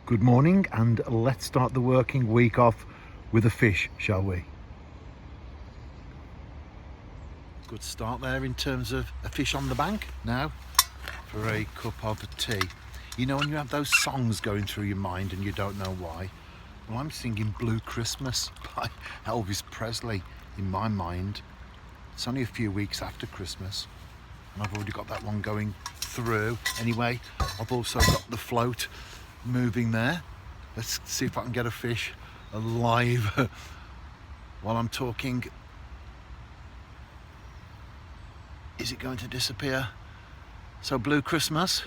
Good morning, and let's start the working week off with a fish, shall we? Good start there in terms of a fish on the bank. Now for a cup of tea. You know when you have those songs going through your mind and you don't know why? Well, I'm singing Blue Christmas by Elvis Presley in my mind. It's only a few weeks after Christmas and I've already got that one going through. Anyway, I've also got the float moving there. Let's see if I can get a fish alive while I'm talking. Is it going to disappear? So Blue Christmas,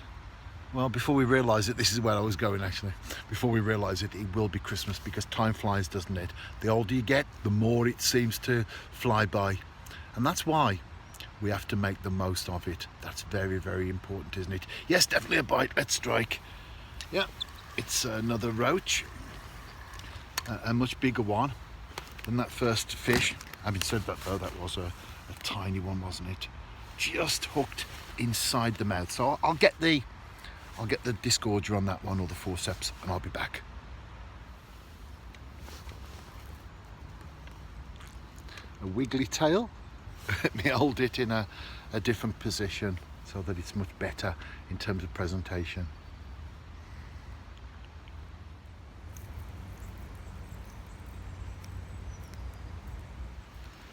well, before we realise it, this is where I was going actually. Before we realise it, it will be Christmas because time flies, doesn't it? The older you get, the more it seems to fly by. And that's why we have to make the most of it. That's very, very important, isn't it? Yes, definitely a bite. Let's strike. Yeah, it's another roach, a much bigger one than that first fish. Having said that though, that was a tiny one, wasn't it? Just hooked inside the mouth. So I'll get the disgorger on that one, or the forceps, and I'll be back. A wiggly tail. Let me hold it in a different position so that it's much better in terms of presentation.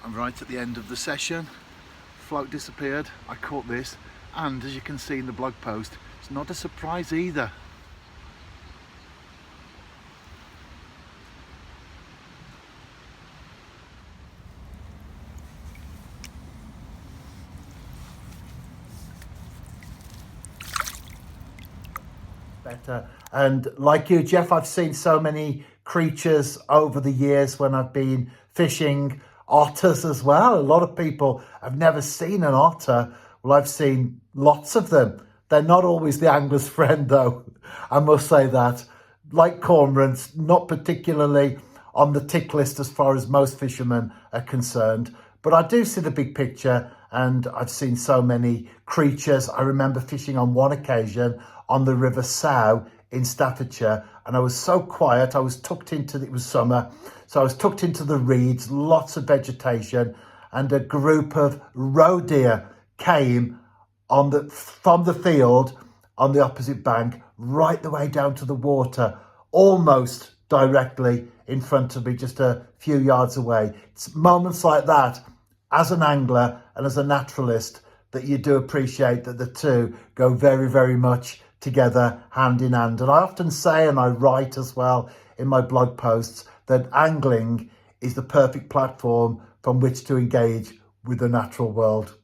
I'm right at the end of the session. Float disappeared. I caught this, and as you can see in the blog post, it's not a surprise either. Better. And like you, Jeff, I've seen so many creatures over the years when I've been fishing. Otters as well. A lot of people have never seen an otter. Well, I've seen lots of them. They're not always the angler's friend though, I must say that. Like cormorants, not particularly on the tick list as far as most fishermen are concerned. But I do see the big picture, and I've seen so many creatures. I remember fishing on one occasion on the River Sow in Staffordshire, and I was so quiet. I was tucked into, it was summer, so I was tucked into the reeds, lots of vegetation, and a group of roe deer came from the field on the opposite bank right the way down to the water, almost directly in front of me, just a few yards away. It's moments like that, as an angler and as a naturalist, that you do appreciate that the two go very, very much together, hand in hand. And I often say, and I write as well in my blog posts, that angling is the perfect platform from which to engage with the natural world.